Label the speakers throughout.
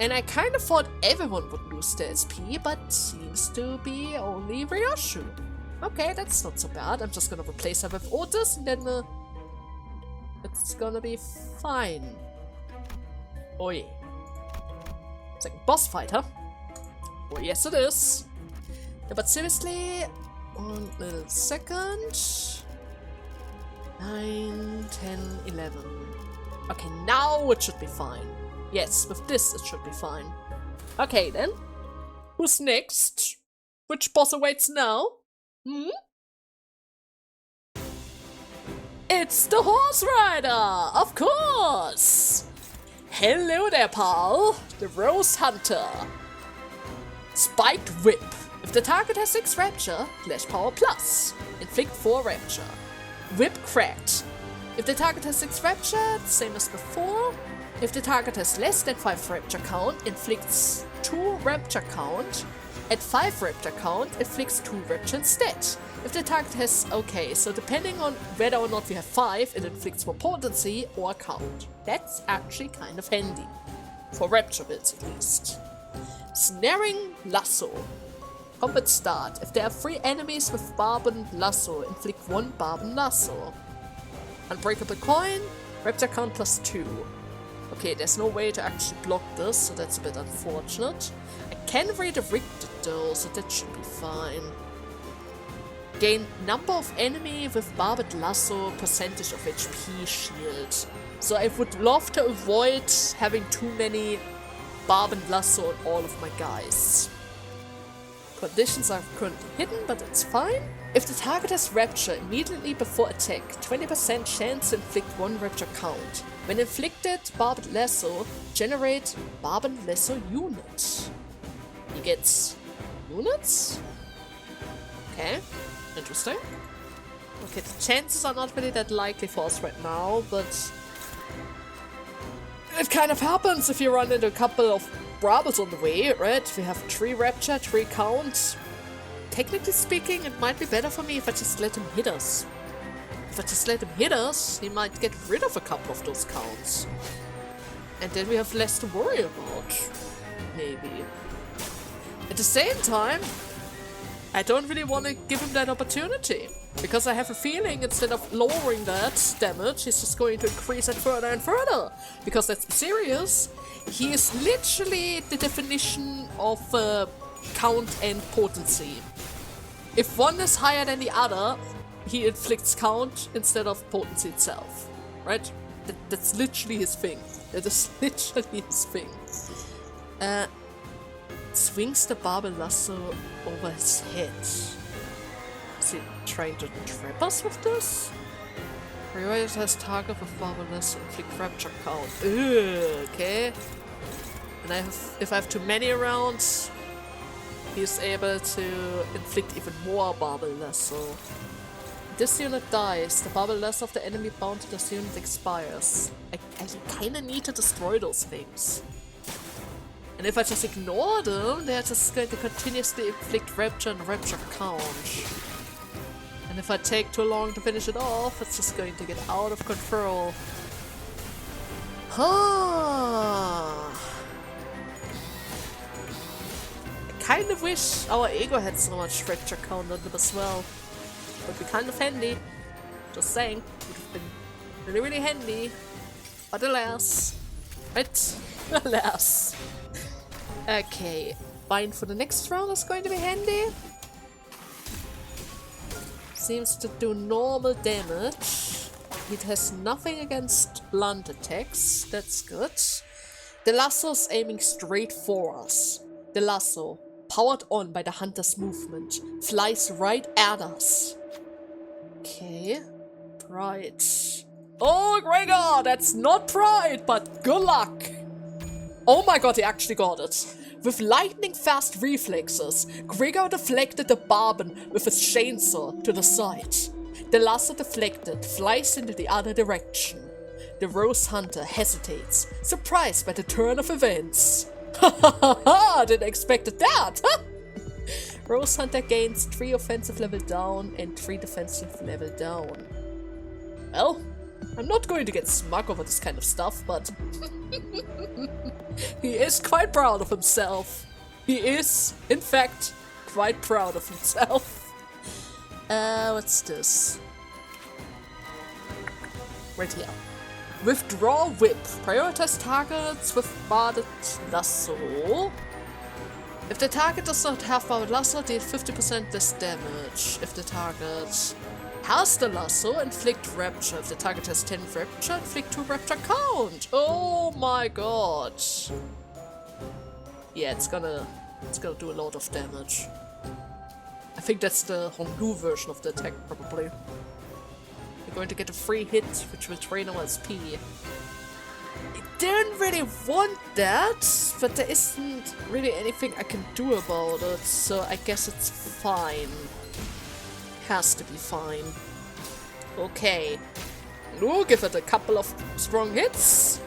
Speaker 1: And I kind of thought everyone would lose their SP, but seems to be only Ryoshu. Okay, that's not so bad. I'm just gonna replace her with Otis, and then it's gonna be fine. Oh yeah. It's like a boss fight, huh? Well, yes it is. Yeah, but seriously, 1 little second. 9, 10, 11. Okay, now it should be fine. Yes, with this it should be fine. Okay then. Who's next? Which boss awaits now? It's the Horse Rider! Of course! Hello there, pal! The Rose Hunter. Spiked Whip. If the target has 6 Rapture, Flash Power Plus. Inflict 4 Rapture. Whip Cracked. If the target has 6 Rapture, same as before. If the target has less than 5 Rapture count, inflicts 2 Rapture count. At 5 Rapture count, inflicts 2 Rapture instead. If the target has... okay, so depending on whether or not we have 5, it inflicts more potency or count. That's actually kind of handy. For Rapture builds at least. Snaring Lasso. Combat start. If there are 3 enemies with Barben Lasso, inflict 1 Barben Lasso. Unbreakable Coin, Rapture count +2. Okay, there's no way to actually block this, so that's a bit unfortunate. I can redirect it though, so that should be fine. Gain number of enemy with Barbed Lasso, percentage of HP shield. So I would love to avoid having too many Barbed Lasso on all of my guys. Conditions are currently hidden, but it's fine. If the target has Rapture immediately before attack, 20% chance to inflict 1 Rapture count. When inflicted, Barbed Lasso, generate Barbed Lasso unit. He gets units? Okay, interesting. Okay, the chances are not really that likely for us right now, but it kind of happens if you run into a couple of Brabbles on the way, right? We have 3 Rapture, 3 count. Technically speaking, it might be better for me if I just let him hit us. If I just let him hit us, he might get rid of a couple of those counts. And then we have less to worry about. Maybe. At the same time, I don't really want to give him that opportunity. Because I have a feeling instead of lowering that damage, he's just going to increase it further and further. Because let's be serious, he is literally the definition of count and potency. If one is higher than the other, he inflicts count instead of potency itself. Right? That's literally his thing. That is literally his thing. Swings the Barbed Lasso over his head. Is he trying to trap us with this? Prioritize target with Barbed Lasso, inflict Rapture count. Ugh, okay. And if I have too many around, he's able to inflict even more Barbed Lasso. This unit dies. The Barbed Lasso of the enemy bound to this unit expires. I kinda need to destroy those things. And if I just ignore them, they're just going to continuously inflict Rapture and Rapture count. And if I take too long to finish it off, it's just going to get out of control. I kind of wish our ego had so much Rapture count on them as well. Would be kind of handy. Just saying. Would have been really, really handy. But alas. Right? Alas. Okay. Bind for the next round is going to be handy. Seems to do normal damage. It has nothing against blunt attacks. That's good. The lasso's aiming straight for us. The lasso, powered on by the hunter's movement, flies right at us. Okay. Pride. Oh, Gregor! That's not pride, but good luck! Oh my god, he actually got it. With lightning-fast reflexes, Gregor deflected the Barben with his chainsaw to the side. The lasso deflected, flies into the other direction. The Rose Hunter hesitates, surprised by the turn of events. Ha ha ha ha! Didn't expect that, huh? Rose Hunter gains 3 offensive level down and 3 defensive level down. Well, I'm not going to get smug over this kind of stuff, but he is quite proud of himself. He is, in fact, quite proud of himself. What's this? Right here. Withdraw whip. Prioritize targets with Burried lasso. If the target does not have Burried lasso, deal 50% less damage. If the target has the lasso, inflict rapture. If the target has 10 rapture, inflict 2 rapture count. Oh my god. Yeah, it's gonna do a lot of damage. I think that's the Honglu version of the attack, probably. You're going to get a free hit, which will drain our SP. I didn't really want that, but there isn't really anything I can do about it, so I guess it's fine. Has to be fine. Okay. We'll give it a couple of strong hits.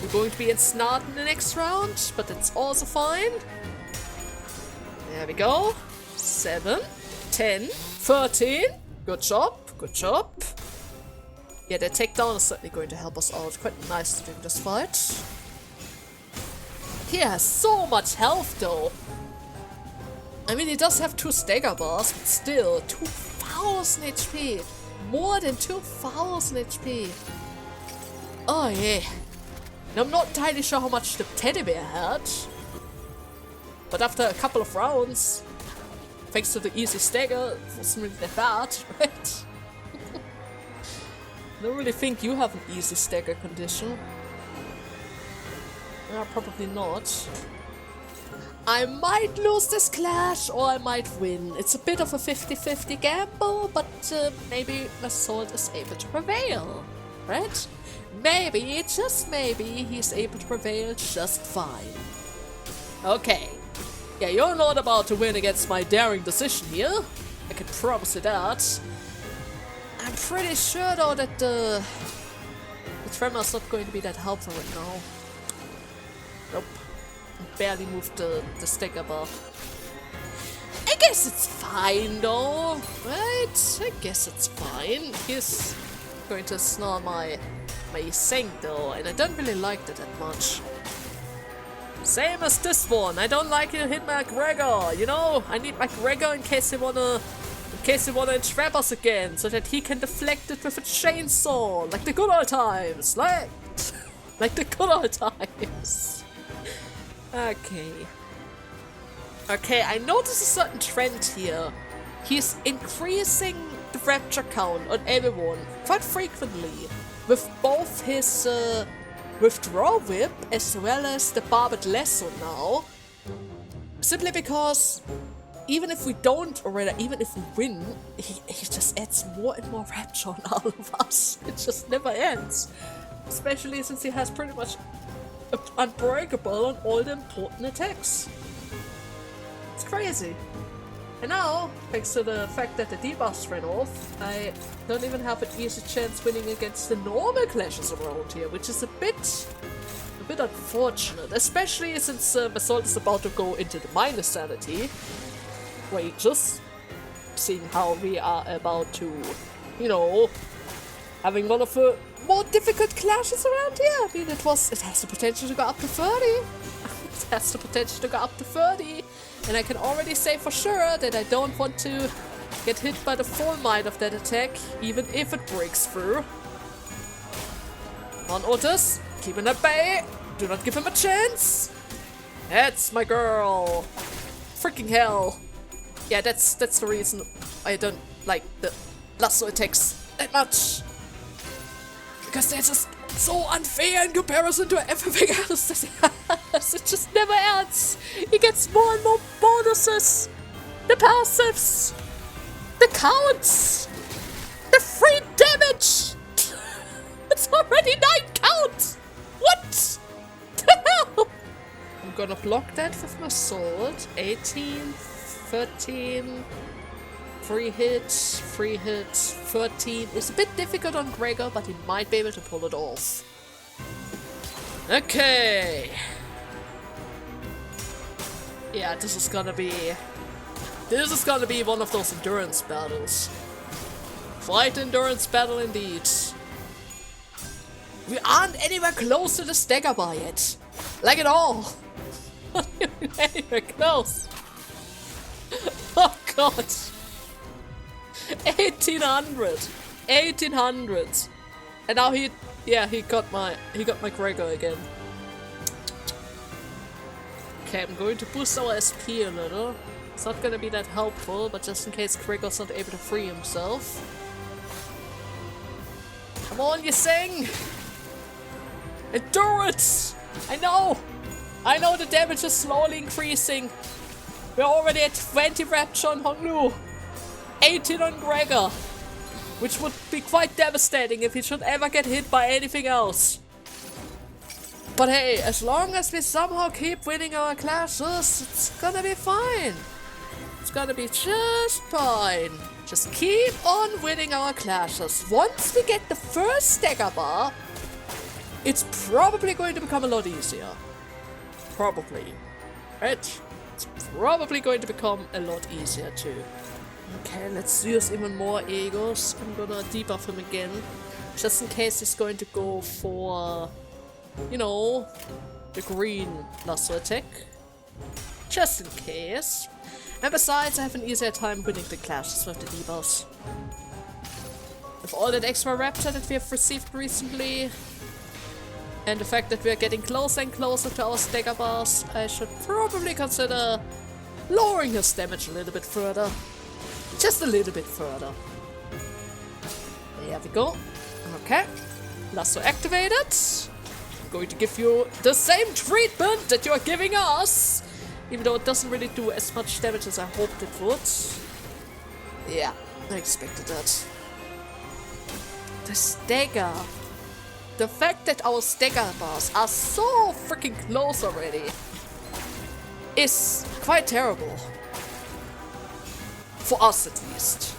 Speaker 1: We're going to be ensnared in the next round, but it's also fine. There we go. 7, 10, 13. Good job, good job. Yeah, the takedown is certainly going to help us out quite nicely during this fight. He has so much health though. I mean, he does have 2 stagger bars, but still, 2000 HP. More than 2000 HP. Oh yeah. And I'm not entirely sure how much the teddy bear had. But after a couple of rounds, thanks to the easy stagger, it wasn't really that bad, right? I don't really think you have an easy stagger condition. Probably not. I might lose this clash, or I might win. It's a bit of a 50-50 gamble, but maybe Assault is able to prevail, right? Maybe, just maybe, he's able to prevail just fine. Okay. Yeah, you're not about to win against my daring decision here. I can promise you that. I'm pretty sure though that the tremor's not going to be that helpful right now. Nope. Barely moved the stagger bar. I guess it's fine though, right? I guess it's fine. He's going to snarl my Seng though, and I don't really like that much. Same as this one. I don't like to hit my McGregor, you know? I need my McGregor in case he wanna entrap us again, so that he can deflect it with a chainsaw, like the good old times, like the good old times. Okay. Okay, I notice a certain trend here. He's increasing the rapture count on everyone quite frequently, with both his withdraw whip as well as the Burried lasso now. Simply because even if we don't, or rather, even if we win, he just adds more and more rapture on all of us. It just never ends. Especially since he has pretty much unbreakable on all the important attacks. It's crazy. And now, thanks to the fact that the debuffs ran off, I don't even have an easy chance winning against the normal clashes around here, which is a bit unfortunate. Especially since Basalt is about to go into the minus sanity wages, seeing how we are about to, you know, having one of the more difficult clashes around here. I mean, it has the potential to go up to 30. It has the potential to go up to 30. And I can already say for sure that I don't want to get hit by the full might of that attack, even if it breaks through. Come on, Otis. Keep him at bay. Do not give him a chance. That's my girl. Freaking hell. Yeah, that's the reason I don't like the lasso attacks that much. Because they're just so unfair in comparison to everything else that he has. It just never ends. He gets more and more bonuses. The passives. The counts. The free damage. It's already 9 counts. What the hell? I'm gonna block that with my sword. 18, 13, free hit, 13. It's a bit difficult on Gregor, but he might be able to pull it off. Okay. Yeah, this is gonna be one of those endurance battles. Quite endurance battle indeed. We aren't anywhere close to the stagger bar yet. Like at all. Not even anywhere close. Oh god. 1800. 1800. And now he got my Gregor again. Okay, I'm going to boost our SP a little. It's not gonna be that helpful, but just in case Gregor's not able to free himself. Come on, you sing! Endure it! I know the damage is slowly increasing. We're already at 20 Rapture on Honglu. 18 on Gregor. Which would be quite devastating if he should ever get hit by anything else. But hey, as long as we somehow keep winning our clashes, it's gonna be fine. It's gonna be just fine. Just keep on winning our clashes. Once we get the first stagger bar, it's probably going to become a lot easier. Probably. Right? It's probably going to become a lot easier too. Okay, let's use even more egos. I'm gonna debuff him again. Just in case he's going to go for, you know, the green lasso attack. Just in case. And besides, I have an easier time winning the clashes with the debuffs. With all that extra rapture that we have received recently, and the fact that we are getting closer and closer to our stagger bars, I should probably consider lowering his damage a little bit further. Just a little bit further. There we go. Okay. Lasso activated. I'm going to give you the same treatment that you're giving us. Even though it doesn't really do as much damage as I hoped it would. Yeah, I expected that. The stagger. The fact that our stagger bars are so freaking close already is quite terrible. For us at least.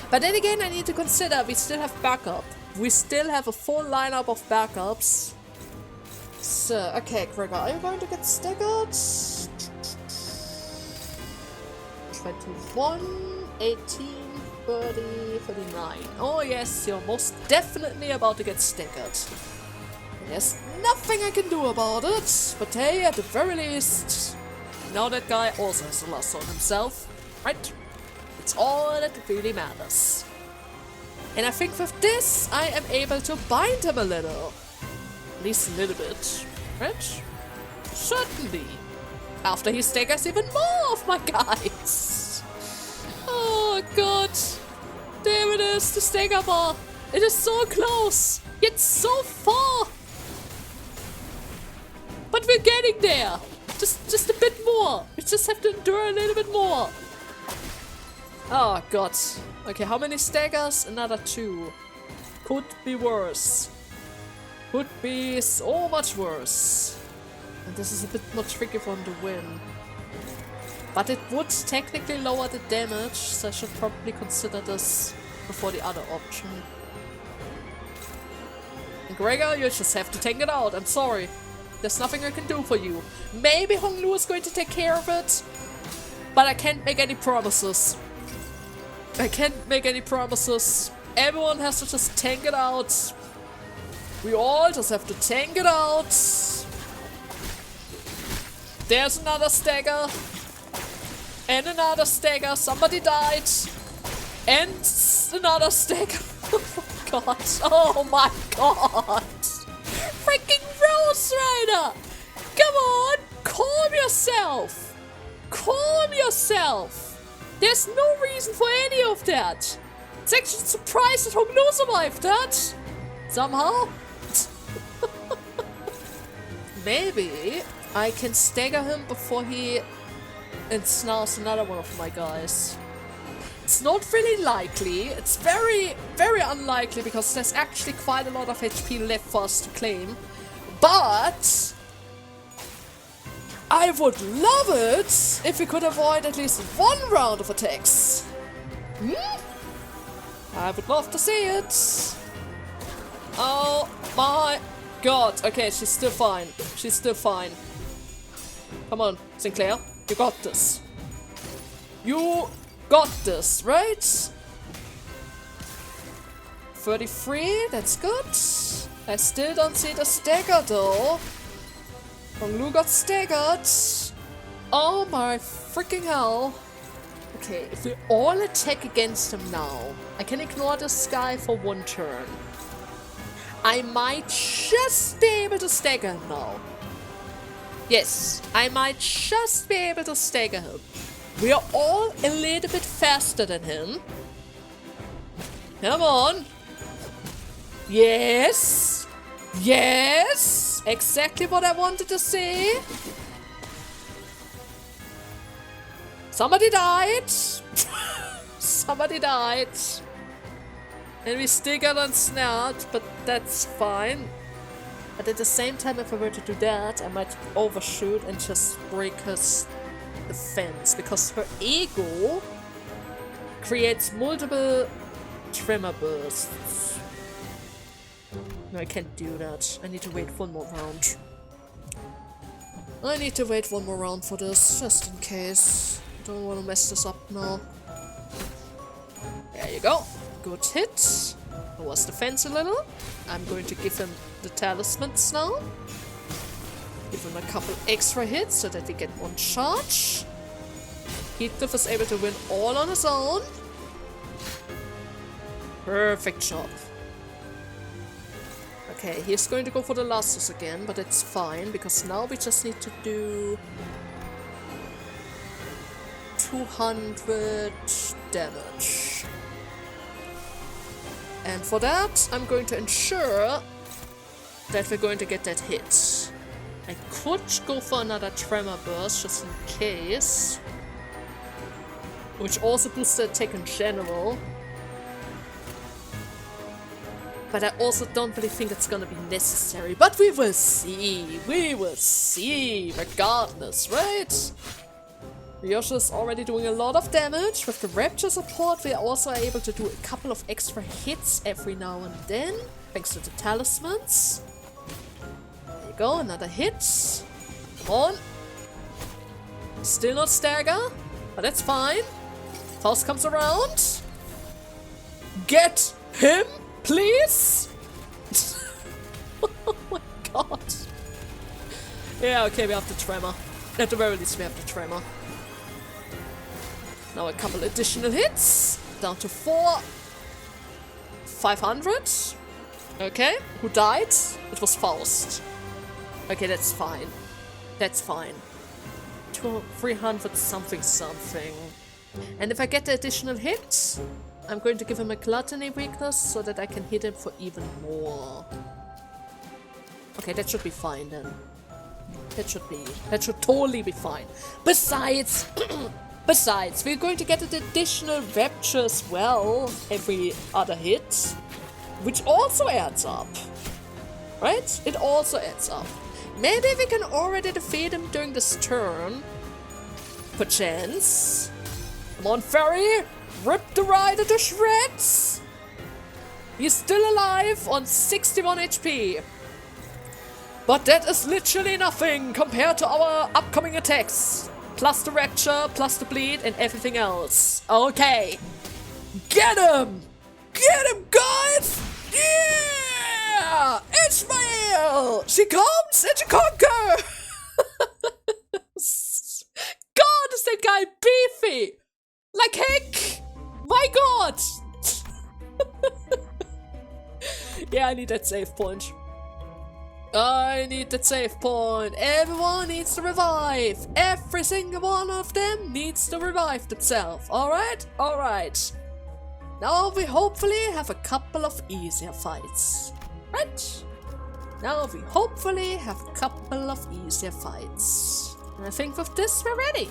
Speaker 1: But then again, I need to consider we still have backup. We still have a full lineup of backups. So, okay, Gregor, are you going to get staggered? 21, 18, 30, 39. Oh yes, you're most definitely about to get staggered. There's nothing I can do about it, but hey, at the very least, now that guy also has a lasso on himself, right? It's all that really matters. And I think with this, I am able to bind him a little. At least a little bit, right? Certainly. After he staggers even more of my guys. Oh god. There it is, the stagger bar. It is so close, yet so far. But we're getting there. Just a bit more. We just have to endure a little bit more. Oh god. Okay, how many staggers? Another 2. Could be worse. Could be so much worse. And this is a bit more tricky for him to win. But it would technically lower the damage, so I should probably consider this before the other option. And Gregor, you just have to tank it out, I'm sorry. There's nothing I can do for you. Maybe Honglu is going to take care of it, but I can't make any promises. I can't make any promises. Everyone has to just tank it out. We all just have to tank it out. There's another stagger. And another stagger. Somebody died. And another stagger. Oh my god. Oh my god. Freaking Rose Rider. Come on. Calm yourself. Calm yourself. There's no reason for any of that. It's actually surprised that Honglu survived that. Somehow. Maybe I can stagger him before he ensnares another one of my guys. It's not really likely. It's very, very unlikely because there's actually quite a lot of HP left for us to claim. But I would love it if we could avoid at least one round of attacks. I would love to see it. Oh my god. Okay, she's still fine. She's still fine. Come on, Sinclair. You got this. You got this, right? 33, that's good. I still don't see the stagger though. Lu got staggered. Oh my freaking hell. Okay, if we all attack against him now, I can ignore this guy for one turn. I might just be able to stagger him now. Yes, I might just be able to stagger him. We are all a little bit faster than him. Come on. Yes. Yes. Exactly what I wanted to see. Somebody died. Somebody died. And we still got unsnared, but that's fine. But at the same time, if I were to do that, I might overshoot and just break her defense, because her ego creates multiple tremor bursts. No, I can't do that. I need to wait one more round. I need to wait one more round for this, just in case. I don't want to mess this up now. There you go. Good hit. Lowers defense a little. I'm going to give him the talismans now. Give him a couple extra hits so that he get one charge. Heathcliff is able to win all on his own. Perfect job. Okay, he's going to go for the losses again, but it's fine, because now we just need to do 200 damage. And for that, I'm going to ensure that we're going to get that hit. I could go for another tremor burst, just in case. Which also boosts the attack in general. But I also don't really think it's gonna be necessary. But we will see. We will see, regardless, right? Ryosha is already doing a lot of damage. With the Rapture support, we are also able to do a couple of extra hits every now and then, thanks to the talismans. There you go, another hit. Come on. Still not stagger, but that's fine. Faust comes around. Get him, please. Oh my god. Yeah, okay, we have the tremor. At the very least, we have the tremor. Now a couple additional hits. Down to 500. Okay, who died? It was Faust. Okay, that's fine. That's fine. 300 something something. And if I get the additional hit, I'm going to give him a gluttony weakness so that I can hit him for even more. Okay, that should be fine then. That should totally be fine. Besides, we're going to get an additional rapture as well every other hit, which also adds up. Right? It also adds up. Maybe we can already defeat him during this turn. Perchance. Come on, Fairy! Rip the rider to shreds! He's still alive on 61 HP. But that is literally nothing compared to our upcoming attacks. Plus the rapture, plus the bleed, and everything else. Okay. Get him! Get him, guys! Yeah! Ishmael! She comes and she conquers! God, is that guy beefy! Like heck! My god! Yeah, I need that save point. I need that save point. Everyone needs to revive. Every single one of them needs to revive themselves. Alright? Alright. Now we hopefully have a couple of easier fights. Right? Now we hopefully have a couple of easier fights. And I think with this we're ready.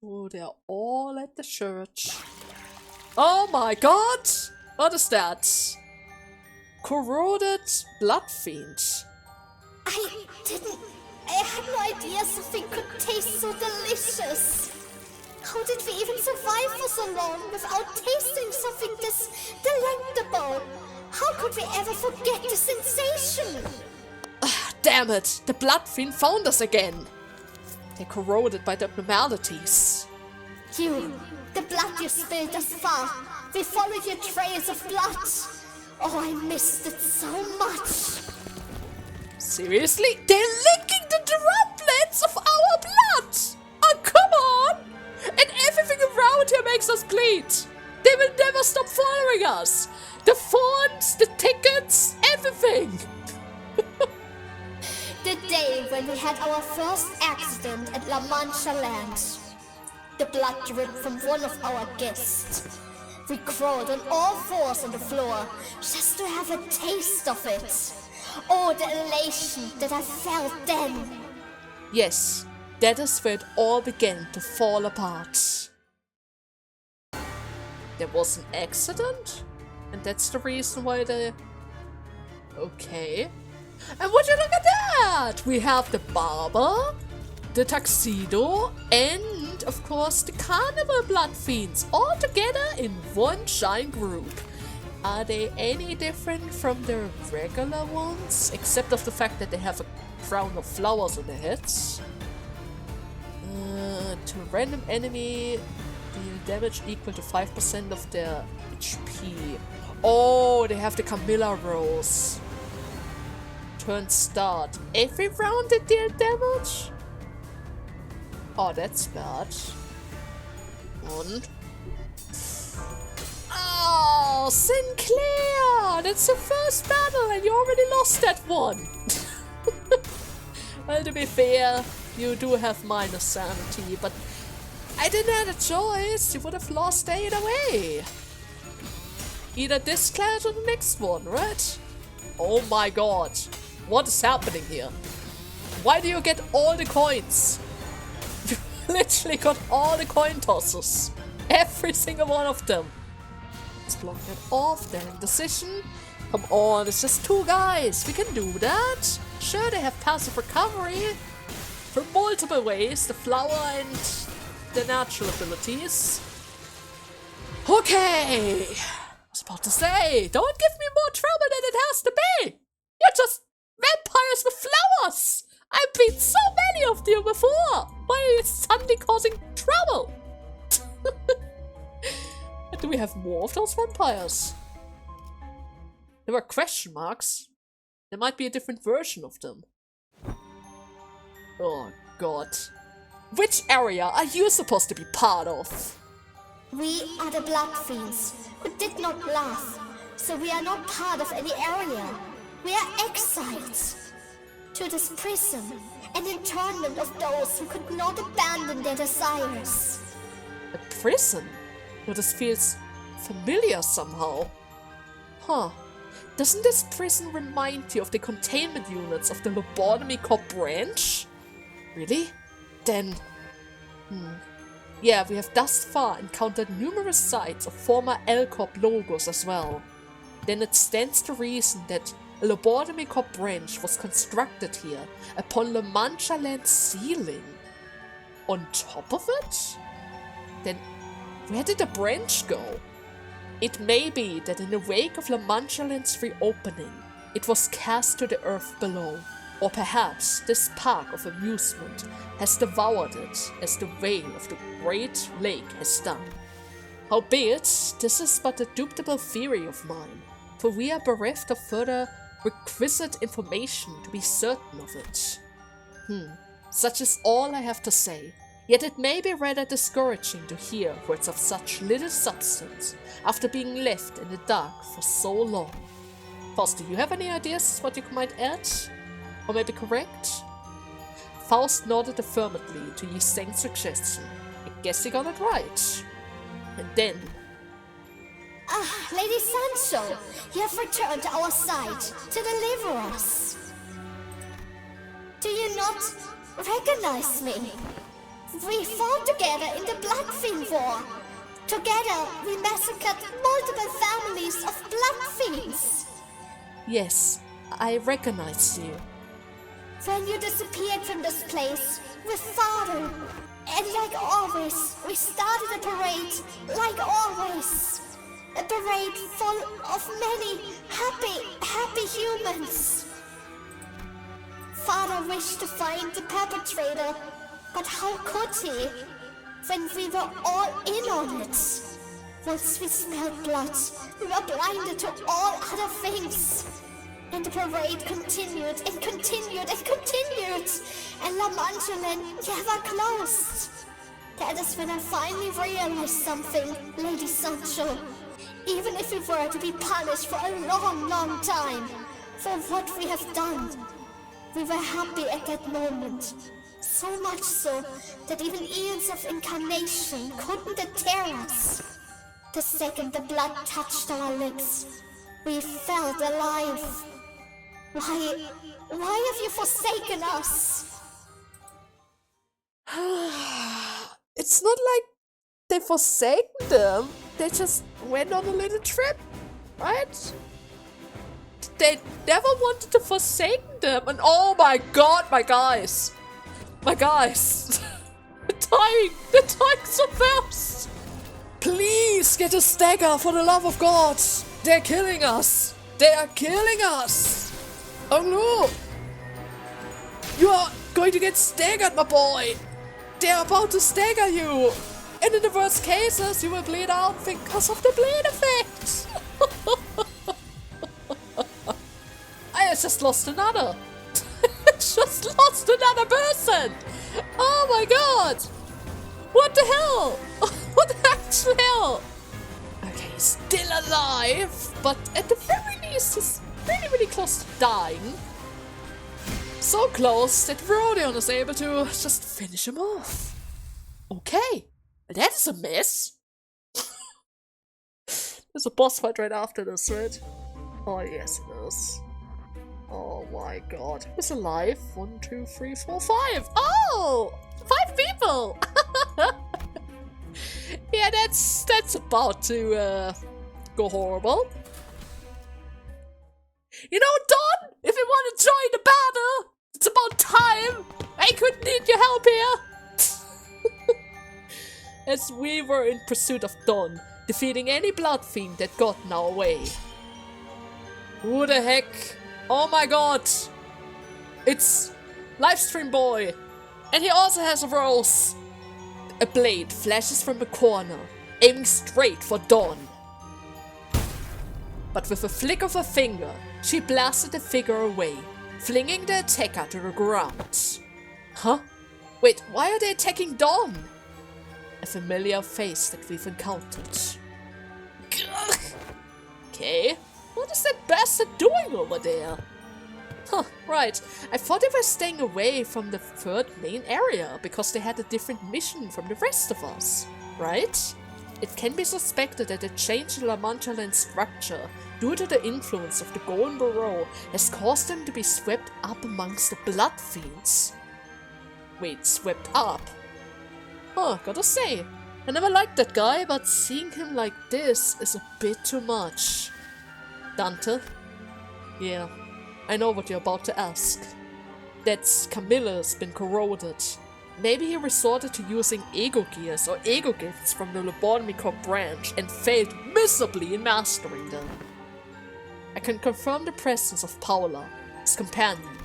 Speaker 1: Oh, they're all at the church. Oh my god! What is that? Corroded blood fiend.
Speaker 2: I had no idea something could taste so delicious. How did we even survive for so long without tasting something this delectable? How could we ever forget the sensation?
Speaker 1: Damn it! The blood fiend found us again. They're corroded by the abnormalities.
Speaker 2: The blood you spilled thus far. We followed your trails of blood. Oh, I missed it so much.
Speaker 1: Seriously? They're licking the droplets of our blood! Oh, come on! And everything around here makes us bleed! They will never stop following us! The fonts, the tickets, everything!
Speaker 2: The day when we had our first accident at La Mancha Land. The blood dripped from one of our guests. We crawled on all fours on the floor just to have a taste of it. Oh, the elation that I felt then.
Speaker 1: Yes, that is where it all began to fall apart. There was an accident? And that's the reason why they... Okay. And would you look at that? We have the barber, the tuxedo, and of course the carnival blood fiends all together in one giant group. Are they any different from the regular ones? Except of the fact that they have a crown of flowers on their heads. To a random enemy, deal damage equal to 5% of their HP. Oh, they have the Camilla Rose. Turn start. Every round they deal damage? Oh, that's bad. One. Oh, Sinclair! That's the first battle and you already lost that one! Well, to be fair, you do have minus sanity, but I didn't have a choice. You would have lost either way. Either this clash or the next one, right? Oh my god. What is happening here? Why do you get all the coins? You literally got all the coin tosses. Every single one of them. Let's block that off. Their indecision. Come on, it's just two guys. We can do that. Sure, they have passive recovery. For multiple ways. The flower and the natural abilities. Okay. I was about to say, don't give me more trouble than it has to be. You're just vampires with flowers. I've beat so many of you before. Why are you suddenly causing trouble? Do we have more of those vampires? There were question marks. There might be a different version of them. Oh god. Which area are you supposed to be part of?
Speaker 2: We are the blood fiends who did not laugh, so we are not part of any area. We are exiled to this prison, an internment of those who could not abandon their desires.
Speaker 1: A prison? No, this feels familiar somehow. Huh. Doesn't this prison remind you of the containment units of the Lobotomy Corp branch? Really? Then... Yeah, we have thus far encountered numerous sites of former L-Corp logos as well. Then it stands to reason that a Lobotomy Corp branch was constructed here upon La Mancha Land's ceiling. On top of it? Then where did the branch go? It may be that in the wake of La Mancha Land's reopening, it was cast to the earth below. Or perhaps this park of amusement has devoured it as the whale of the Great Lake has done. Howbeit, this is but a dubitable theory of mine, for we are bereft of further requisite information to be certain of it. Such is all I have to say, yet it may be rather discouraging to hear words of such little substance after being left in the dark for so long. Faust, do you have any ideas what you might add? Or maybe correct? Faust nodded affirmatively to Yi Seng's suggestion. I guess he got it right. And then...
Speaker 2: Lady Sancho, you have returned to our side to deliver us. Do you not recognize me? We fought together in the Blood Fiend War. Together, we massacred multiple families of Blood Fiends.
Speaker 1: Yes, I recognize you.
Speaker 2: When you disappeared from this place with Father, and like always, we started a parade, like always. A parade full of many happy humans. Father wished to find the perpetrator, but how could he, when we were all in on it? Once we smelled blood, we were blinded to all other things. And the parade continued and continued and continued, and La Mancheline never closed. That is when I finally realized something, Lady Sancho. Even if we were to be punished for a long, long time for what we have done, we were happy at that moment. So much so that even eons of incarnation couldn't deter us. The second the blood touched our lips, we felt alive. Why have you forsaken us?
Speaker 1: It's not like they forsaken them. They just went on a little trip, right? They never wanted to forsake them. And oh my god, my guys. My guys. They're dying so fast. Please get a stagger for the love of God. They're killing us. They are killing us. Oh no. You are going to get staggered, my boy. They're about to stagger you. And in the worst cases, you will bleed out because of the bleed effect. I just lost another. Just lost another person. Oh my god. What the hell? What the actual hell? Okay, he's still alive, but at the very least, he's really, really close to dying. So close that Rodion is able to just finish him off. Okay, that is a mess. There's a boss fight right after this, right? Oh yes, it is. Oh my god. Who's alive? 1, 2, 3, 4, 5. Oh! 5 people! Yeah, that's about to go horrible. You know, Don, if you want to join the battle, it's about time. I could need your help here. As we were in pursuit of Don, defeating any blood fiend that got in our way. Who the heck? Oh my god! It's Livestream Boy! And he also has a rose! A blade flashes from the corner, aiming straight for Dawn. But with a flick of her finger, she blasted the figure away, flinging the attacker to the ground. Huh? Wait, why are they attacking Dawn? A familiar face that we've encountered. Okay. What is that bastard doing over there? Huh, right. I thought they were staying away from the third main area because they had a different mission from the rest of us, right? It can be suspected that a change in La Manchelin's structure due to the influence of the Golden Burrow has caused them to be swept up amongst the blood fiends. Wait, swept up? Huh, gotta say, I never liked that guy, but seeing him like this is a bit too much. Dante? Yeah, I know what you're about to ask. That's Camilla's been corroded. Maybe he resorted to using ego gears or ego gifts from the Lobotomy Corps branch and failed miserably in mastering them. I can confirm the presence of Paula, his companion.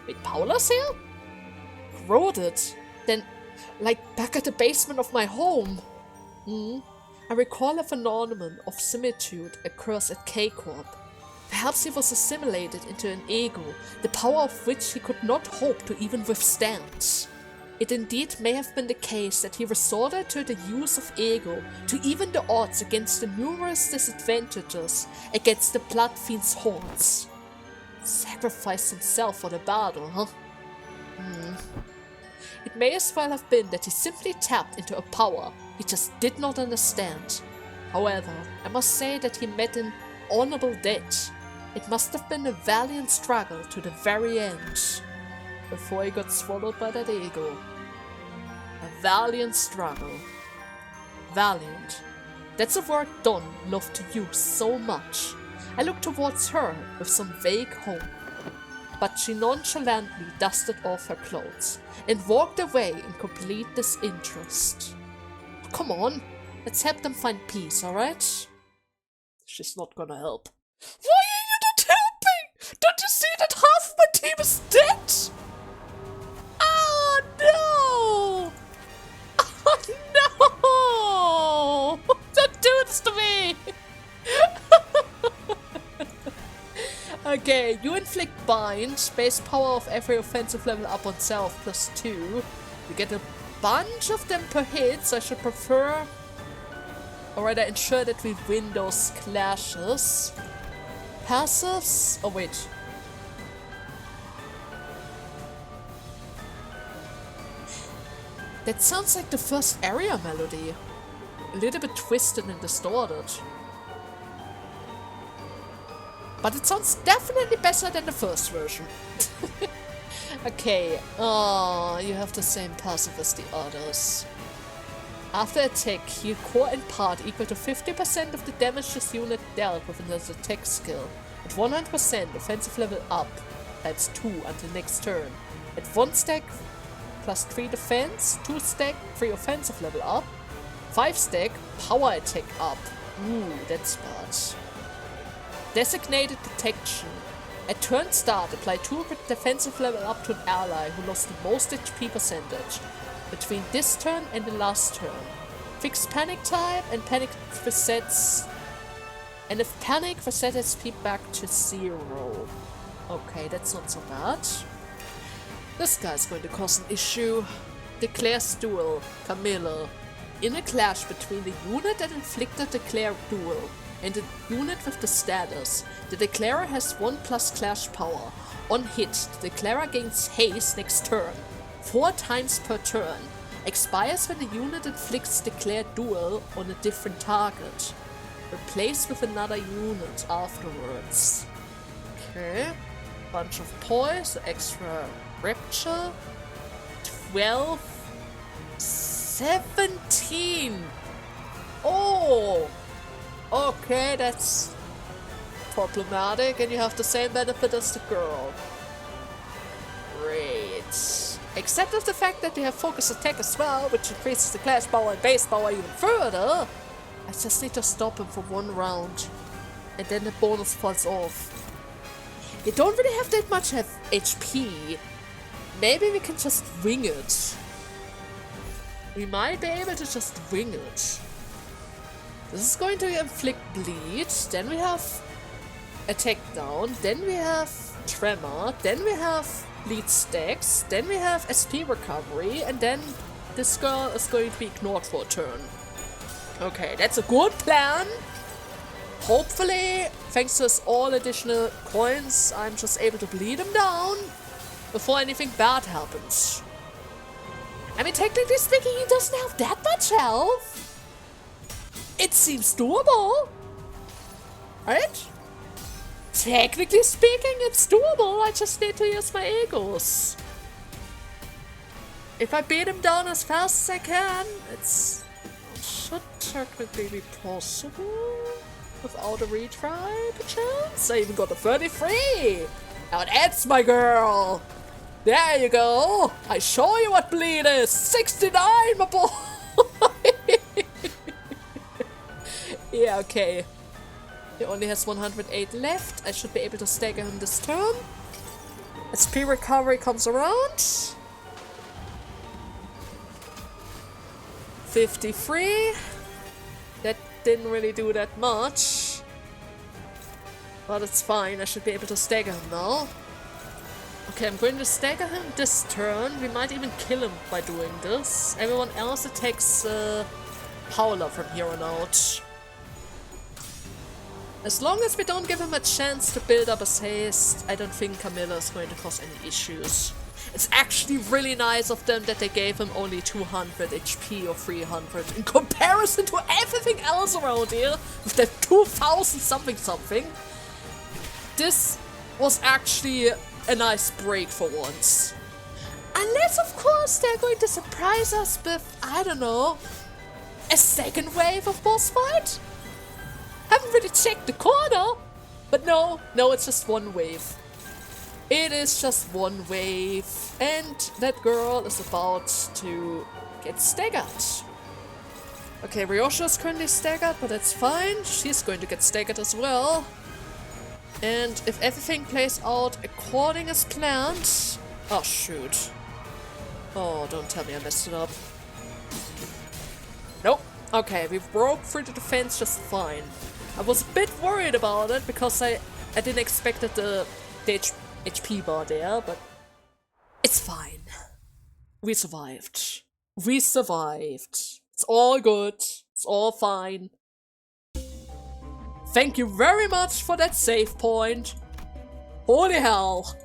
Speaker 1: Wait, Paula's here? Corroded? Then, like back at the basement of my home. I recall a phenomenon of similitude occurs at K-Corp. Perhaps he was assimilated into an ego, the power of which he could not hope to even withstand. It indeed may have been the case that he resorted to the use of ego to even the odds against the numerous disadvantages against the Blood Fiend's hordes. Sacrificed himself for the battle, huh? It may as well have been that he simply tapped into a power he just did not understand. However, I must say that he met an honorable death. It must have been a valiant struggle to the very end, before he got swallowed by that ego. A valiant struggle. Valiant. That's a word Don loved to use so much. I looked towards her with some vague hope. But she nonchalantly dusted off her clothes and walked away in complete disinterest. Come on, let's help them find peace, alright? She's not gonna help. Why are you not helping? Don't you see that half of my team is dead? Oh no! Oh no! Don't do Okay, you inflict bind, base power of every offensive level up on self +2. You get a bunch of them per hit, so I should prefer, or rather ensure that we win those clashes. Passives? Oh wait. That sounds like the first area melody. A little bit twisted and distorted. But it sounds definitely better than the first version. Okay, you have the same passive as the others. After attack, heal core and part equal to 50% of the damage this unit dealt with an attack skill. At 100%, offensive level up. That's 2 until next turn. At 1 stack, +3 defense, 2 stack, 3 offensive level up. 5 stack, power attack up. Ooh, that's bad. Designated protection. At turn start, apply 2 defensive level up to an ally who lost the most HP percentage between this turn and the last turn. Fix panic type and panic resets. And if panic, reset SP back to 0. Okay, that's not so bad. This guy's going to cause an issue. Declares duel. Camilla. In a clash between the unit that inflicted declare duel and the unit with the status, the declarer has 1+ clash power. On hit, the declarer gains haste next turn, 4 times per turn. Expires when the unit inflicts declare duel on a different target. Replaced with another unit afterwards. Okay. Bunch of poise, extra rapture. 12. 17! Oh! Okay, that's problematic, and you have the same benefit as the girl. Great. Except of the fact that we have focus attack as well, which increases the clash power and base power even further. I just need to stop him for 1 round, and then the bonus falls off. You don't really have that much HP. Maybe we can just wing it. We might be able to just wing it. This is going to inflict bleed, then we have attack down, then we have tremor, then we have bleed stacks, then we have SP recovery, and then this girl is going to be ignored for a turn. Okay, that's a good plan. Hopefully, thanks to all additional coins, I'm just able to bleed him down before anything bad happens. I mean, technically speaking, he doesn't have that much health. It seems doable. Right? Technically speaking, it's doable. I just need to use my egos. If I beat him down as fast as I can, it should technically be possible. Without a retry, perchance. I even got a 33. Now that's my girl. There you go. I show you what bleed is. 69, my boy. Yeah, okay. He only has 108 left. I should be able to stagger him this turn. SP recovery comes around. 53. That didn't really do that much. But it's fine. I should be able to stagger him now. Okay, I'm going to stagger him this turn. We might even kill him by doing this. Everyone else attacks Howler from here on out. As long as we don't give him a chance to build up his haste, I don't think Camilla is going to cause any issues. It's actually really nice of them that they gave him only 200 HP or 300 in comparison to everything else around here with that 2000 something. This was actually a nice break for once. Unless, of course, they're going to surprise us with, I don't know, a second wave of boss fight? Haven't really checked the corner, but no, it's just one wave. It is just one wave, and that girl is about to get staggered. Okay, Ryosha is currently staggered, but that's fine. She's going to get staggered as well. And if everything plays out according as planned... Oh, shoot. Oh, don't tell me I messed it up. Nope. Okay, we broke through the defense just fine. I was a bit worried about it because I didn't expect that the the HP bar there, but it's fine. We survived. We survived. It's all good. It's all fine. Thank you very much for that save point. Holy hell.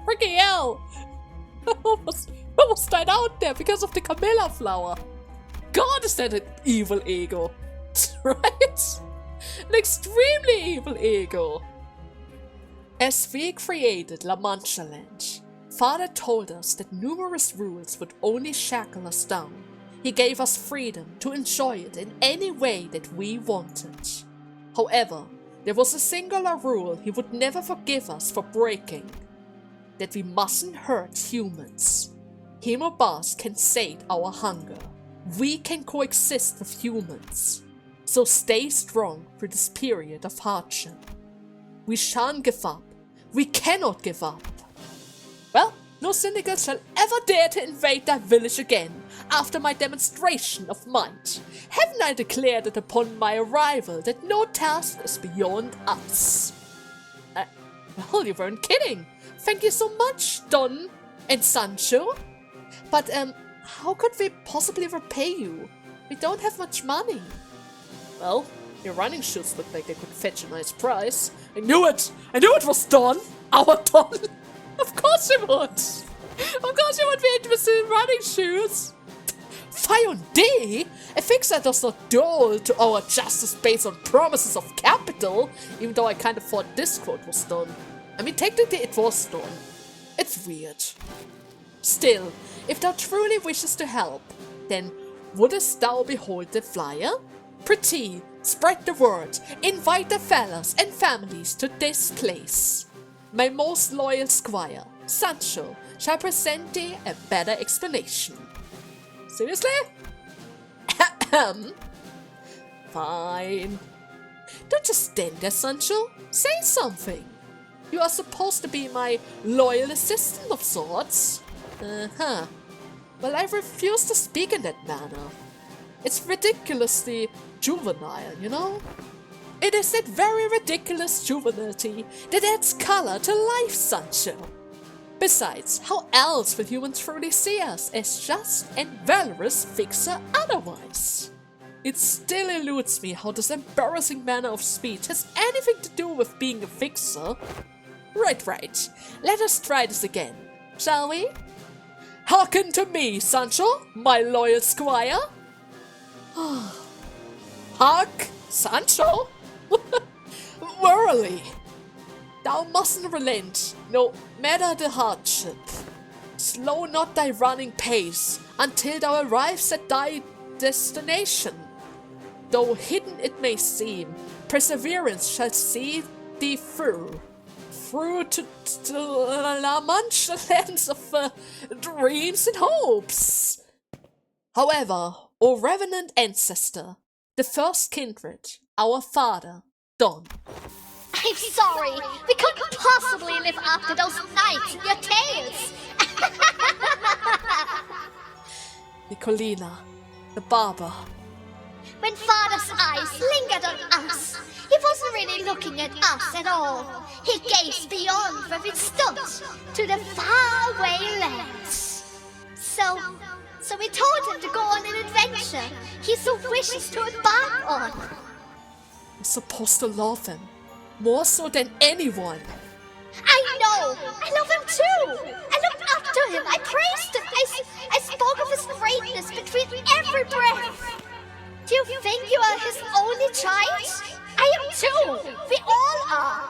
Speaker 1: Freaking hell. I almost died out there because of the Camilla flower. God, is that an evil ego. Right? An extremely evil ego. As we created La Mancha Land, Father told us that numerous rules would only shackle us down. He gave us freedom to enjoy it in any way that we wanted. However, there was a singular rule he would never forgive us for breaking. That we mustn't hurt humans. Him or Bars can sate our hunger. We can coexist with humans. So stay strong through this period of hardship. We shan't give up. We cannot give up. Well, no syndicate shall ever dare to invade that village again after my demonstration of might. Haven't I declared it upon my arrival that no task is beyond us? Well, you weren't kidding. Thank you so much, Don and Sancho. But, how could we possibly repay you? We don't have much money. Well, your running shoes look like they could fetch a nice price. I knew it! I knew it was Don! Our Don! Of course you would! Of course you would be interested in running shoes! Fayonde! A fixer does not dole to our justice based on promises of capital, even though I kind of thought this quote was done. I mean, technically it was done. It's weird. Still, if thou truly wishes to help, then wouldst thou behold the flyer? Pretty, spread the word, invite the fellows and families to this place. My most loyal squire, Sancho, shall present thee a better explanation. Seriously? Fine. Don't just stand there, Sancho. Say something. You are supposed to be my loyal assistant of sorts. Well, I refuse to speak in that manner. It's ridiculously juvenile, you know? It is that very ridiculous juvenility that adds color to life, Sancho. Besides, how else will humans truly see us as just and valorous fixer otherwise? It still eludes me how this embarrassing manner of speech has anything to do with being a fixer. Right. Let us try this again, shall we? Hearken to me, Sancho, my loyal squire. Hark, Sancho? Verily, thou mustn't relent, no matter the hardship. Slow not thy running pace until thou arrives at thy destination. Though hidden it may seem, perseverance shall see thee through to La Mancha lands of dreams and hopes. However, O revenant ancestor, the first kindred, our father, Don.
Speaker 2: I'm sorry, we couldn't possibly live up to those knights in your tales.
Speaker 1: Nicolina, the barber.
Speaker 2: When Father's eyes lingered on us, he wasn't really looking at us at all. He gazed beyond where we stood, to the faraway lands. So we told him to go on an adventure he so wishes to embark on.
Speaker 1: You're supposed to love him, more so than anyone.
Speaker 2: I know! I love him too! I looked up to him, I praised him, I spoke of his greatness between every breath. Do you think you are his only child? I am too! We all are!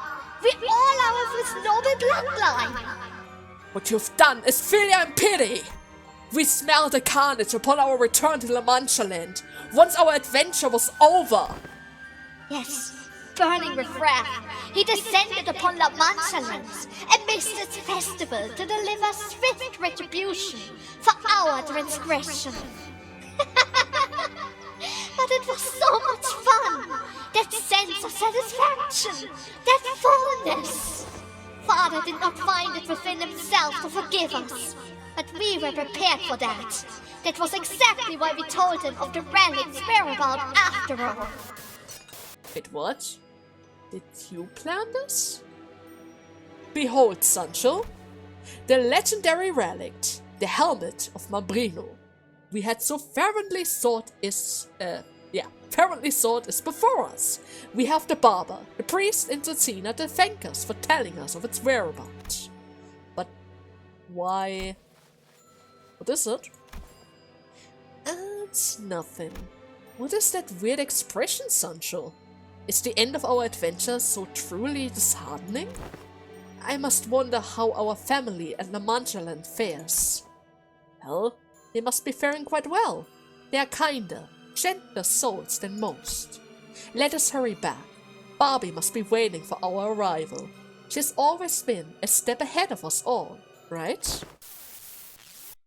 Speaker 2: We all are of his noble bloodline!
Speaker 1: What you've done is failure and pity! We smelled the carnage upon our return to La Mancha Land, once our adventure was over!
Speaker 2: Yes, burning with wrath, he descended upon La Mancha Lands amidst its festival to deliver swift retribution for our transgression. But it was so much fun! That sense of satisfaction! That fullness! Father did not find it within himself to forgive us. But we were prepared for that. That was exactly why we told him of the relic's whereabouts after all.
Speaker 1: Wait, what? Did you plan this? Behold, Sancho, the legendary relic, the helmet of Mambrino. We had so fervently sought is before us. We have the barber, the priest, and Zatina to thank us for telling us of its whereabouts. But why? What is it? It's nothing. What is that weird expression, Sancho? Is the end of our adventure so truly disheartening? I must wonder how our family at La Mancha Land fares. Well, they must be faring quite well. They are kinder, gentler souls than most. Let us hurry back. Barbie must be waiting for our arrival. She's always been a step ahead of us all, right?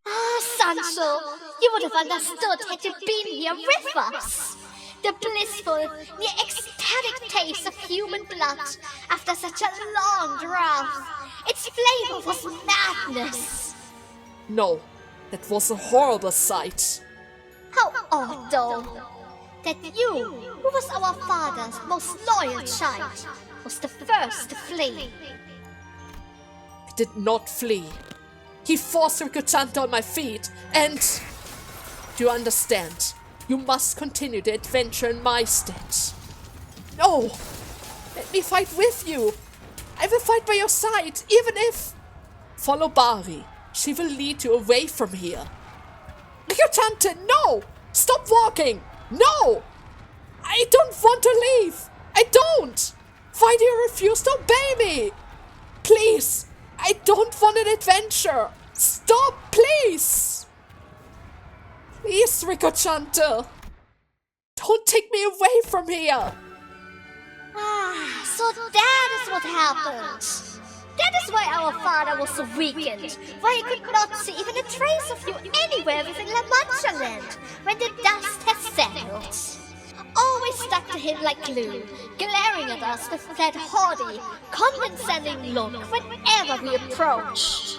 Speaker 2: Ah, Sancho, you would have understood had you been here with us. The blissful, near ecstatic taste of human blood after such a long drought. Its flavor was madness.
Speaker 1: No, that was a horrible sight.
Speaker 2: How odd, though, that you, who was our father's most loyal child, was the first to flee.
Speaker 1: I did not flee. He forced Ricocante on my feet, and... Do you understand? You must continue the adventure in my stead. No! Let me fight with you! I will fight by your side, even if... Follow Bari. She will lead you away from here. Ricocante, no! Stop walking! No! I don't want to leave! I don't! Why do you refuse to obey me? Please! I don't want an adventure! Stop, please! Please, Ricocante! Don't take me away from here!
Speaker 2: Ah, so that is what happened. That is why our father was so weakened, why he could not see even a trace of you anywhere within La Mancha Land when the dust has settled. Always stuck to him like glue, glaring at us with that haughty, condescending look whenever we approached.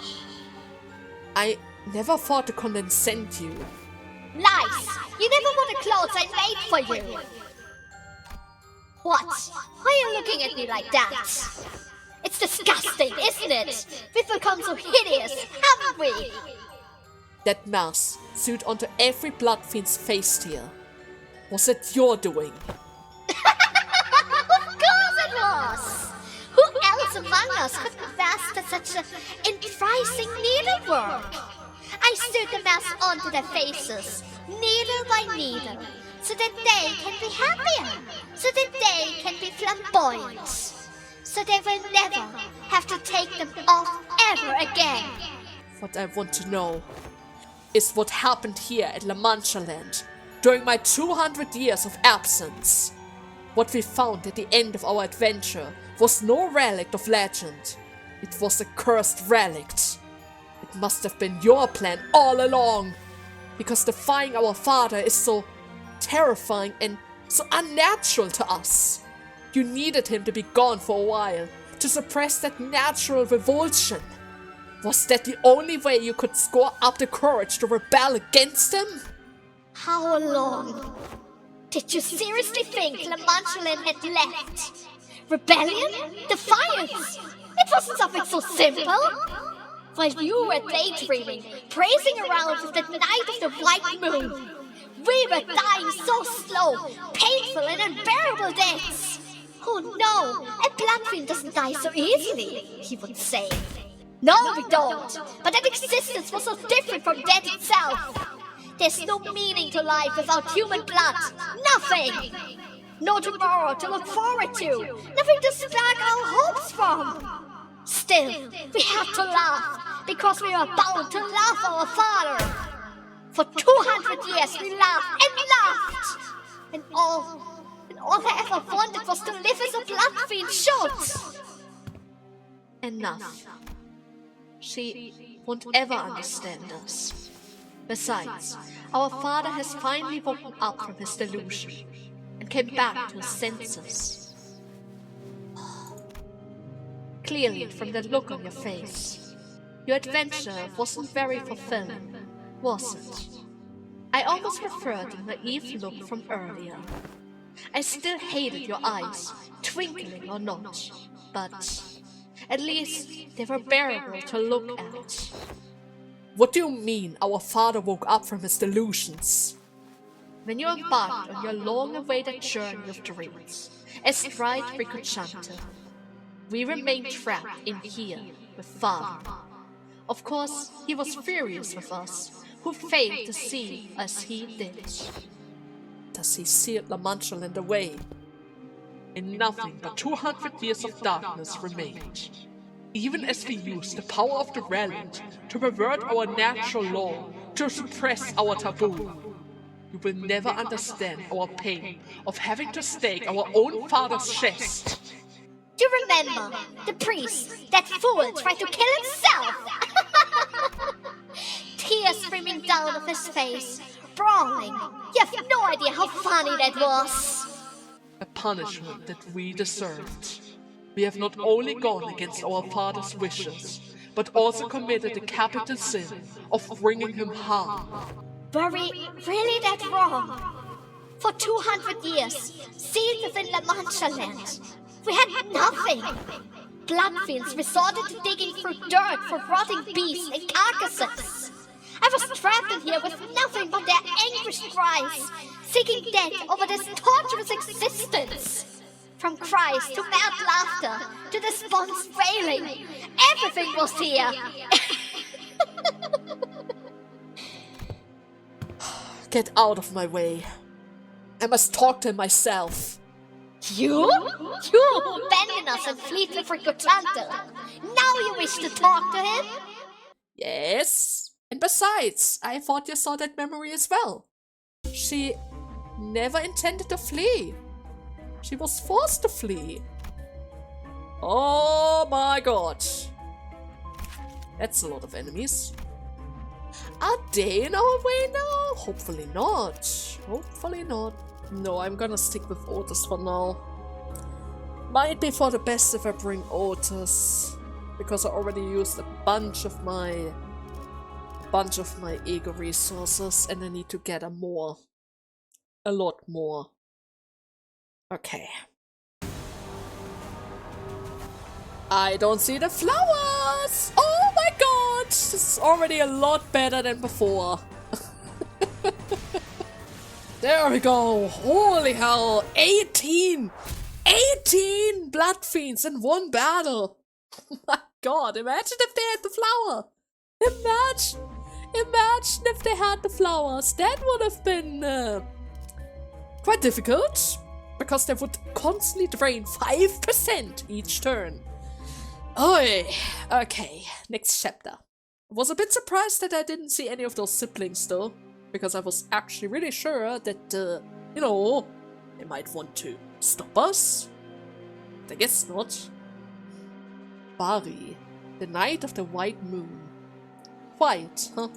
Speaker 1: I never thought to condescend you.
Speaker 2: Lies! You never wore the clothes I made for you! What? Why are you looking at me like that? It's disgusting, isn't it? We've become so hideous, haven't we?
Speaker 1: That mask sewed onto every blood fiend's face here. Was it your doing?
Speaker 2: Of course it was! Who else among us could master such enticing needlework? I sewed the mask onto their faces, needle by needle, so that they can be happier, so that they can be flamboyant, so they will never have to take them off ever again.
Speaker 1: What I want to know is what happened here at La Mancha Land during my 200 years of absence. What we found at the end of our adventure was no relic of legend. It was a cursed relic. It must have been your plan all along, because defying our father is so terrifying and so unnatural to us. You needed him to be gone for a while, to suppress that natural revulsion. Was that the only way you could score up the courage to rebel against him?
Speaker 2: How long? Did you seriously think La Mancha Land had left? Rebellion? Defiance? It wasn't something so simple. While you were daydreaming, praising around with the night of the white moon, we were dying so slow, painful and unbearable deaths. Oh no, a blood fiend doesn't die so easily, he would say. No, we don't, but that existence was so different from death itself. There's no meaning to life without human blood. Nothing! No tomorrow to look forward to. Nothing to spark our hopes from. Still, we have to laugh, because we are bound to love our father. For 200 years we laughed and laughed. And all I ever wanted was to live as a blood fiend should.
Speaker 1: Enough. She won't ever understand us. Besides, our father has finally woken up from his delusion and came back to his senses. Clearly, from the look on your face, your adventure wasn't very fulfilling, was it? I almost preferred the naive look from earlier. I still hated your eyes, twinkling or not, but at least they were bearable to look at. What do you mean our father woke up from his delusions? When you embarked on your long-awaited journey of dreams, astride Rikuchante, we remained trapped in here with Father. Of course, he was furious with us, who failed to see as he did. Does he seal La Mancha-land away? And nothing but 200 years of darkness remained. Even as we used the power of the relic to pervert our natural law, to suppress our taboo, you will never understand our pain of having to stake our own father's chest.
Speaker 2: Do you remember the priest, that fool, tried to kill himself? Tears streaming down of his face, brawling. You have no idea how funny that was.
Speaker 1: A punishment that we deserved. We have not only gone against our father's wishes, but also committed the capital sin of bringing him harm.
Speaker 2: Were we really that wrong? For 200 years, sealed within La Mancha-land, we had nothing. Bloodfiends resorted to digging through dirt for rotting beasts and carcasses. I was trapped in here with nothing but their anguished cries, seeking death over this torturous existence. From cries to mad laughter to despondent wailing, everything was here.
Speaker 1: Get out of my way. I must talk to him myself.
Speaker 2: You? You who abandoned us and fled with Rikuchante. Now you wish to talk to him?
Speaker 1: Yes. And besides, I thought you saw that memory as well. She never intended to flee. She was forced to flee. Oh my god. That's a lot of enemies. Are they in our way now? Hopefully not. Hopefully not. No, I'm gonna stick with Otis for now. Might be for the best if I bring Otis, because I already used a bunch of my ego resources and I need to get a lot more. Okay. I don't see the flowers! Oh my god! This is already a lot better than before. There we go! Holy hell! 18 blood fiends in one battle! Oh my god, imagine if they had the flower! Imagine if they had the flowers! That would have been quite difficult, because they would constantly drain 5% each turn. Oi! Okay, next chapter. I was a bit surprised that I didn't see any of those siblings though, because I was actually really sure that, they might want to stop us. But I guess not. Bari, the night of the white moon. Quiet, huh?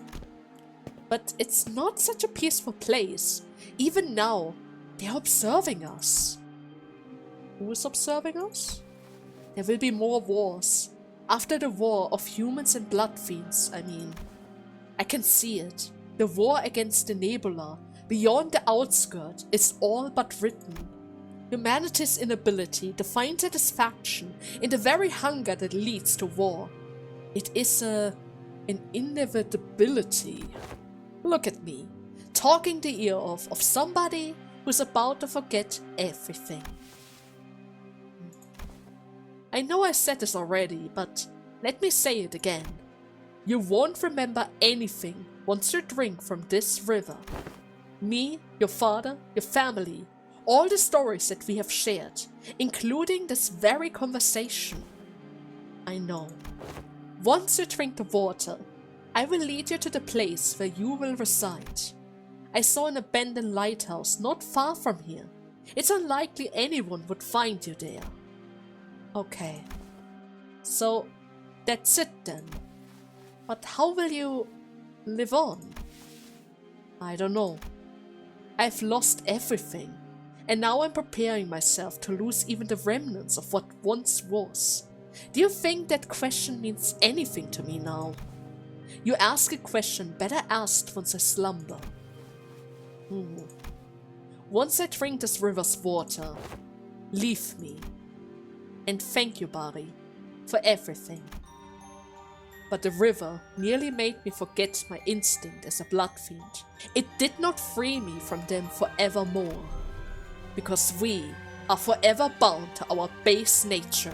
Speaker 1: But it's not such a peaceful place. Even now, they're observing us. Who is observing us? There will be more wars. After the war of humans and blood fiends, I mean. I can see it. The war against the Nebula, beyond the outskirt, is all but written. Humanity's inability to find satisfaction in the very hunger that leads to war. It is an inevitability. Look at me, talking the ear off of somebody who's about to forget everything. I know I said this already, but let me say it again. You won't remember anything once you drink from this river. Me, your father, your family, all the stories that we have shared, including this very conversation. I know. Once you drink the water, I will lead you to the place where you will reside. I saw an abandoned lighthouse not far from here. It's unlikely anyone would find you there. Okay. So, that's it then. But how will you live on? I don't know. I've lost everything, and now I'm preparing myself to lose even the remnants of what once was. Do you think that question means anything to me now? You ask a question better asked once I slumber. Once I drink this river's water, leave me. And thank you, Barry, for everything. But the river nearly made me forget my instinct as a blood fiend. It did not free me from them forevermore, because we are forever bound to our base nature.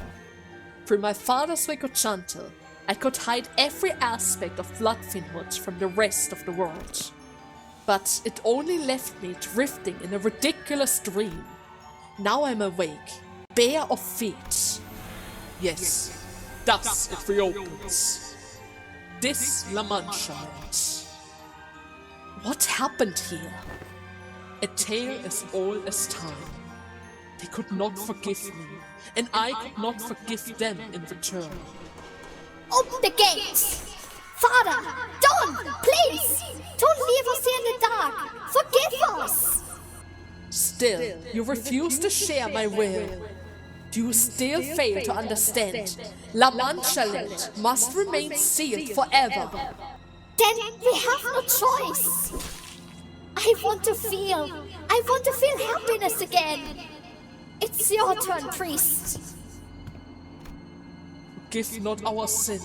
Speaker 1: Through my father's Ricochantel, I could hide every aspect of bloodfiendhood from the rest of the world. But it only left me drifting in a ridiculous dream. Now I'm awake, bare of feet. Yes, thus it reopens. This La Mancha land. What happened here? A tale as old as time. They could not forgive me, and I could not forgive them in return.
Speaker 2: Open the gates! Father, don't! Please! Don't leave us here in the dark! Forgive us!
Speaker 1: Still, you refuse to share my will. Do you still fail to understand? La Mancha land must remain sealed forever.
Speaker 2: Then we have no choice. I want to feel happiness again. It's your turn, priest.
Speaker 1: Forgive not our sin,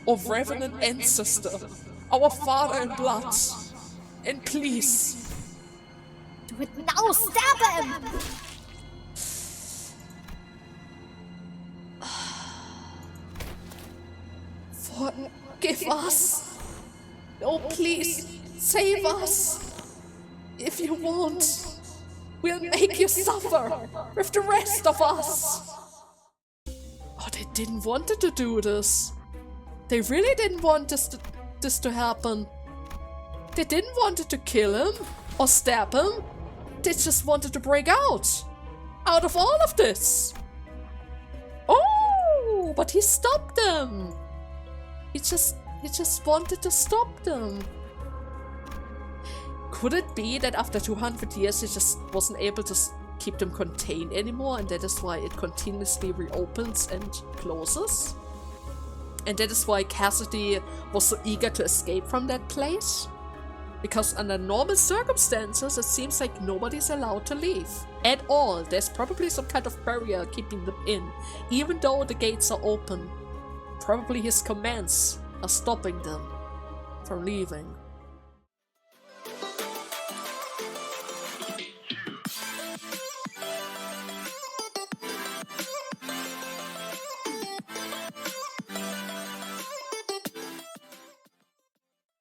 Speaker 1: O revenant ancestor, our father in blood. And please,
Speaker 2: do it now, stab him!
Speaker 1: Forgive us. Oh, please, save us. If you won't, we'll make you suffer with the rest of us. Oh, they didn't want to do this. They really didn't want this to happen. They didn't want to kill him or stab him. They just wanted to break out of all of this. Oh, but he stopped them. He just wanted to stop them. Could it be that after 200 years he just wasn't able to keep them contained anymore, and that is why it continuously reopens and closes? And that is why Cassidy was so eager to escape from that place? Because under normal circumstances, it seems like nobody's allowed to leave. At all. There's probably some kind of barrier keeping them in, even though the gates are open. Probably his commands are stopping them from leaving.